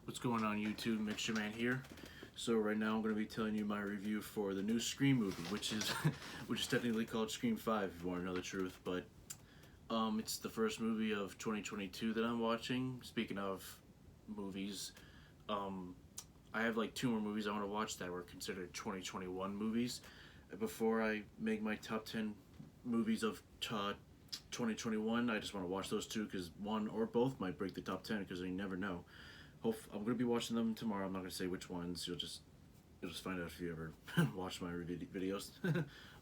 What's going on YouTube? Mixture Man here. So right now I'm going to be telling you my review for the new Scream movie, which is which is technically called Scream 5 if you want to know the truth, but it's the first movie of 2022 that I'm watching. Speaking of movies, um I have like two more movies I want to watch that were considered 2021 movies. Before I make my top 10 movies of 2021, I just want to watch those two because one or both might break the top 10 because you never know. I'm gonna be watching them tomorrow. I'm not gonna say which ones. You'll just find out if you ever watch my videos.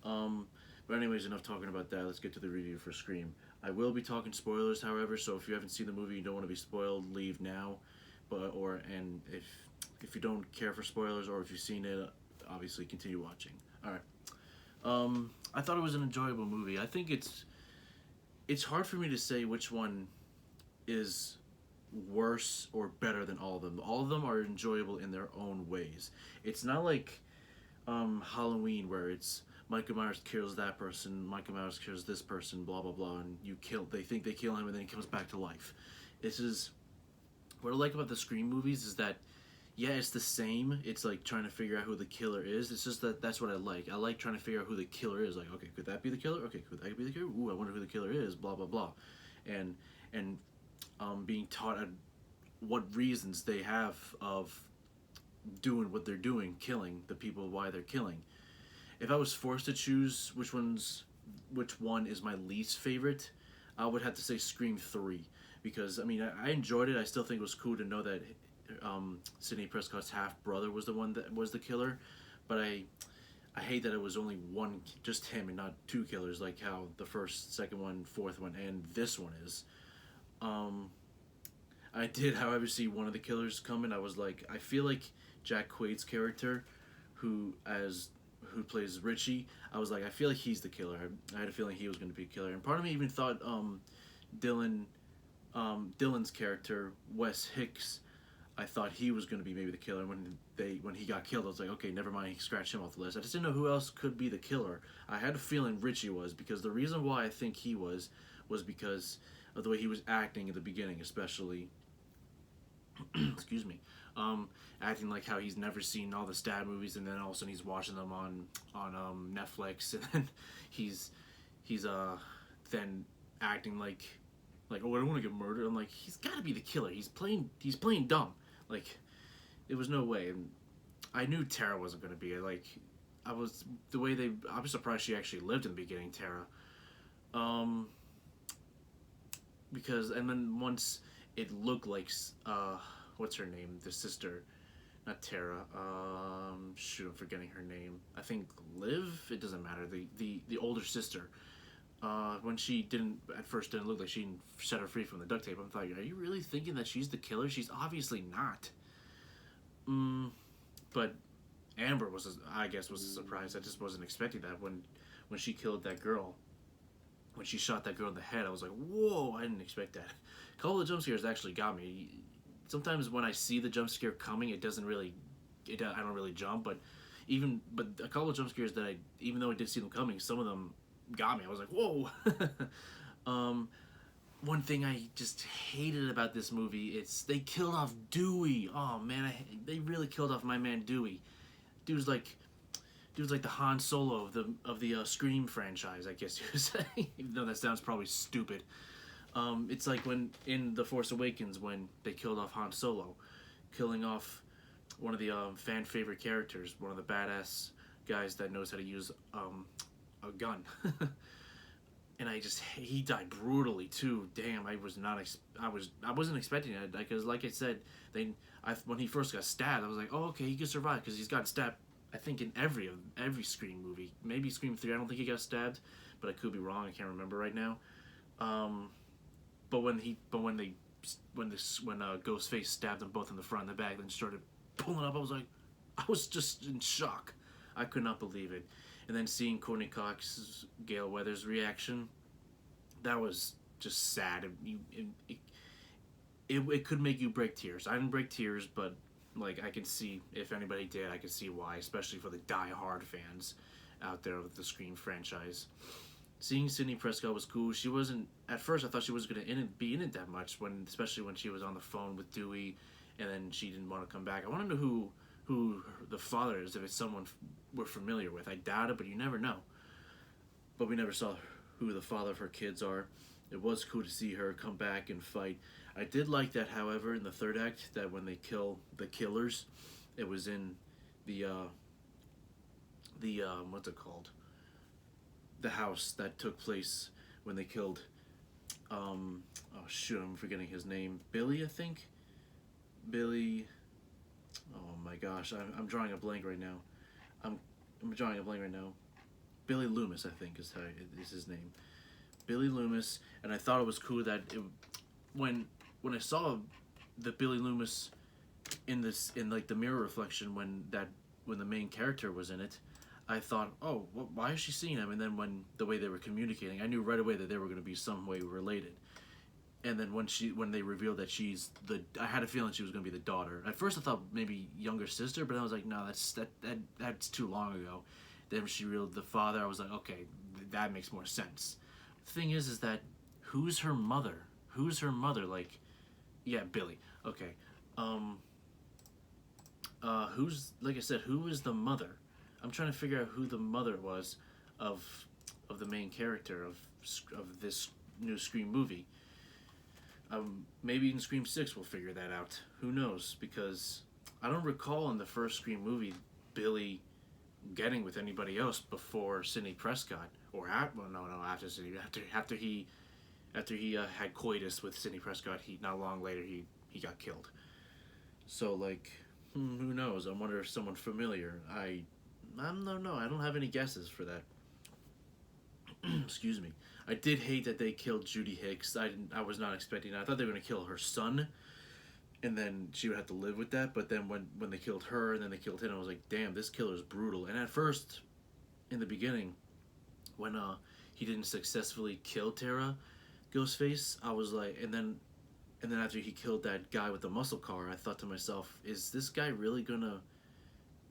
um, but anyways, enough talking about that. Let's get to the review for Scream. I will be talking spoilers, however. So if you haven't seen the movie, you don't want to be spoiled, leave now. And if you don't care for spoilers or if you've seen it, obviously continue watching. All right. I thought it was an enjoyable movie. I think it's hard for me to say which one is worse or better than all of them. All of them are enjoyable in their own ways. It's not like Halloween where it's Michael Myers kills that person, Michael Myers kills this person, blah blah blah, and they think they kill him and then he comes back to life. This is what I like about the Scream movies is that yeah, it's the same. It's like trying to figure out who the killer is. It's just that's what I like. I like trying to figure out who the killer is. Like, okay, could that be the killer? Okay, could that be the killer? Ooh, I wonder who the killer is. Blah blah blah, and and being taught at what reasons they have of doing what they're doing, killing the people, why they're killing. If I was forced to choose which one is my least favorite, I would have to say Scream 3 because I mean I enjoyed it. I still think it was cool to know that Sidney Prescott's half brother was the one that was the killer, but I hate that it was only one, just him, and not two killers like how the first, second one, fourth one, and this one is. I did, however, see one of the killers coming. I was like, I feel like Jack Quaid's character, who plays Richie, I was like, I feel like he's the killer. I had a feeling he was going to be a killer, and part of me even thought Dylan, Dylan's character, Wes Hicks, I thought he was going to be maybe the killer. When he got killed, I was like, okay, never mind. He scratched him off the list. I just didn't know who else could be the killer. I had a feeling Richie was because the reason why I think he was because of the way he was acting at the beginning, especially. Excuse me. Acting like how he's never seen all the stab movies, and then all of a sudden he's watching them on Netflix, and then he's then acting like oh, I don't want to get murdered. I'm like, he's got to be the killer. He's playing dumb. Like, it was no way. And I knew Tara wasn't going to be it. Like, I was surprised she actually lived in the beginning, Tara. Because and then once it looked like what's her name? The sister, not Tara. Shoot, I'm forgetting her name. I think Liv. It doesn't matter. The older sister. When she didn't look like she set her free from the duct tape. I'm like, are you really thinking that she's the killer? She's obviously not. But Amber was a surprise. I just wasn't expecting that when she killed that girl. When she shot that girl in the head, I was like, whoa, I didn't expect that. A couple of jump scares actually got me. Sometimes when I see the jump scare coming, I don't really jump, but a couple of jump scares that even though I did see them coming, some of them got me. I was like, whoa. One thing I just hated about this movie, they killed off Dewey. Oh man, they really killed off my man Dewey. Dude's like the Han Solo of the Scream franchise, I guess you would say. Even though that sounds probably stupid. It's like when in The Force Awakens when they killed off Han Solo, killing off one of the fan favorite characters, one of the badass guys that knows how to use a gun. And he died brutally too. Damn, I wasn't expecting it because like I said, when he first got stabbed, I was like, oh okay, he could survive because he's got stabbed. I think in every Scream movie, maybe Scream 3. I don't think he got stabbed, but I could be wrong. I can't remember right now. But when Ghostface stabbed them both in the front and the back, then started pulling up, I was just in shock. I could not believe it. And then seeing Courtney Cox, Gale Weathers' reaction, that was just sad. It could make you break tears. I didn't break tears, but like I can see if anybody did, I can see why, especially for the die-hard fans out there of the Scream franchise. Seeing Sidney Prescott was cool. She wasn't at first. I thought she wasn't going to be in it that much, especially when she was on the phone with Dewey, and then she didn't want to come back. I want to know who the father is, if it's someone we're familiar with. I doubt it, but you never know. But we never saw who the father of her kids are. It was cool to see her come back and fight. I did like that, however, in the third act, that when they kill the killers, it was in the what's it called? The house that took place when they killed. Oh shoot, I'm forgetting his name. Billy, I think. Billy. Oh my gosh, I'm drawing a blank right now. I'm drawing a blank right now. Billy Loomis, I think, is his name. Billy Loomis, and I thought it was cool that when I saw the Billy Loomis in like the mirror reflection when the main character was in it, I thought, oh, why is she seeing him? And then when the way they were communicating, I knew right away that they were going to be some way related. And then when they revealed that I had a feeling she was going to be the daughter. At first I thought maybe younger sister, but I was like, no, that's too long ago. Then when she revealed the father, I was like, okay, that makes more sense. The thing is that who's her mother? Who's her mother? Like, yeah, Billy. Okay. Who's, like I said, who is the mother? I'm trying to figure out who the mother was of the main character of this new Scream movie. Maybe in Scream 6 we'll figure that out. Who knows? Because I don't recall in the first Scream movie Billy getting with anybody else before Sidney Prescott, or after Sidney, after he had coitus with Sidney Prescott. Not long later he got killed. So like, who knows? I wonder if someone familiar. I don't know. I don't have any guesses for that. Excuse me. I did hate that they killed Judy Hicks. I was not expecting that. I thought they were going to kill her son, and then she would have to live with that. But then when they killed her and then they killed him, I was like, damn, this killer's brutal. And at first, in the beginning, when he didn't successfully kill Tara, Ghostface, I was like, and then after he killed that guy with the muscle car, I thought to myself, is this guy really gonna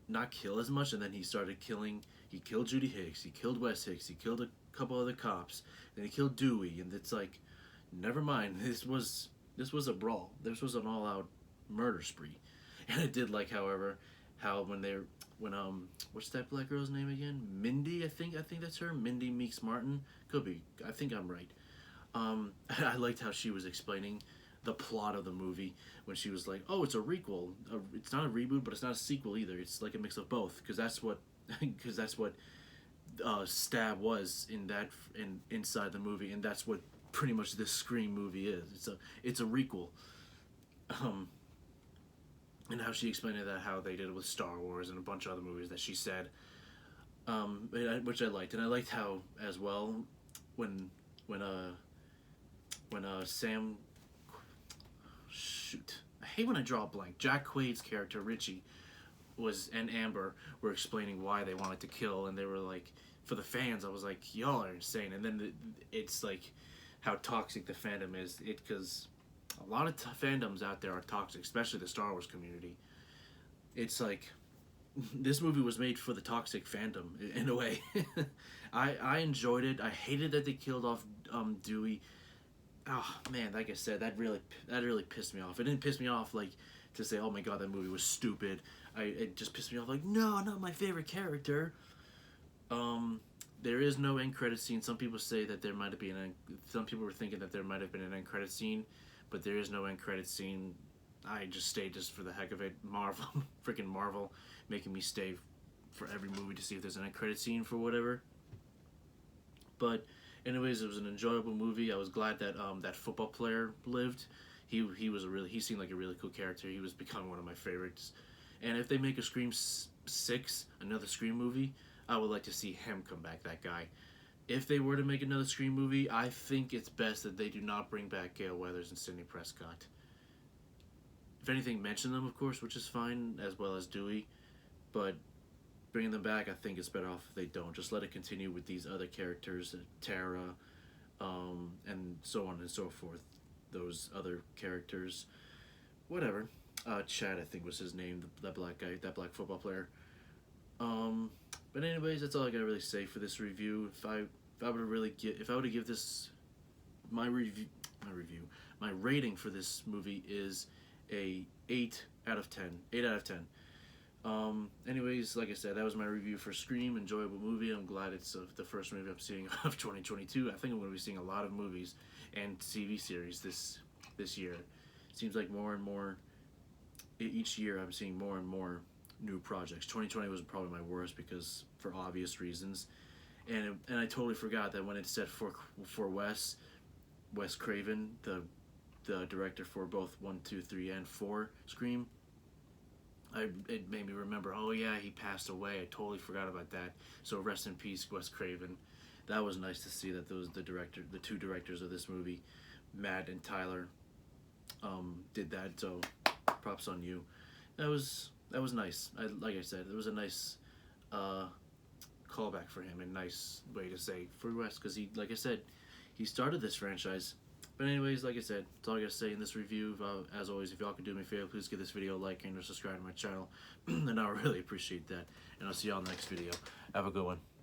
not kill as much? And then he started killing. He killed Judy Hicks. He killed Wes Hicks. He killed a couple other cops. Then he killed Dewey. And it's like, never mind. This was a brawl. This was an all-out murder spree. And I did like, however, how when what's that black girl's name again? Mindy, I think that's her. Mindy Meeks Martin. Could be. I think I'm right. I liked how she was explaining the plot of the movie when she was like, "Oh, it's a requel. It's not a reboot, but it's not a sequel either. It's like a mix of both." Because that's what Stab was inside the movie, and that's what pretty much this Scream movie is. It's a requel. And how she explained it, how they did it with Star Wars and a bunch of other movies that she said, which I liked, and I liked how as well when Sam. Shoot, I hate when I draw a blank. Jack Quaid's character Richie and Amber were explaining why they wanted to kill, and they were like, for the fans, I was like, y'all are insane. And then it's like how toxic the fandom is. Because a lot of fandoms out there are toxic, especially the Star Wars community. It's like this movie was made for the toxic fandom in a way. I enjoyed it. I hated that they killed off Dewey. Oh man, like I said, that really pissed me off. It didn't piss me off like to say, oh my god, that movie was stupid. It just pissed me off like, no, not my favorite character. There is no end credit scene. Some people say that there might have been some people were thinking that there might have been an end credit scene, but there is no end credit scene. I just stayed just for the heck of it. Marvel, freaking Marvel, making me stay for every movie to see if there's an end credit scene for whatever. But anyways, it was an enjoyable movie. I was glad that that football player lived. He seemed like a really cool character. He was becoming one of my favorites. And if they make a Scream 6, another Scream movie, I would like to see him come back, that guy. If they were to make another Scream movie, I think it's best that they do not bring back Gale Weathers and Sidney Prescott. If anything, mention them, of course, which is fine, as well as Dewey. But bringing them back, I think it's better off if they don't. Just let it continue with these other characters, Tara, and so on and so forth. Those other characters, whatever. Chad, I think was his name, that black guy, that black football player. But anyways, that's all I gotta really say for this review. If I were to give this my rating for this movie is a 8 out of 10. 8 out of 10. Anyways, like I said, that was my review for Scream. Enjoyable movie. I'm glad it's the first movie I'm seeing of 2022. I think I'm going to be seeing a lot of movies and TV series this year. Seems like more and more each year I'm seeing more and more new projects. 2020 was probably my worst because for obvious reasons, and I totally forgot that when it said for Wes Craven, the director for both 1, 2, 3, and 4 Scream. It made me remember, oh yeah, he passed away. I totally forgot about that. So rest in peace, Wes Craven. That was nice to see that the two directors of this movie, Matt and Tyler, did that. So props on you. That was nice. Like I said, it was a nice callback for him, and nice way to say for Wes, because he, like I said, he started this franchise. But anyways, like I said, that's all I gotta say in this review. As always, if y'all could do me a favor, please give this video a like and subscribe to my channel, and I really appreciate that. And I'll see y'all in the next video. Have a good one.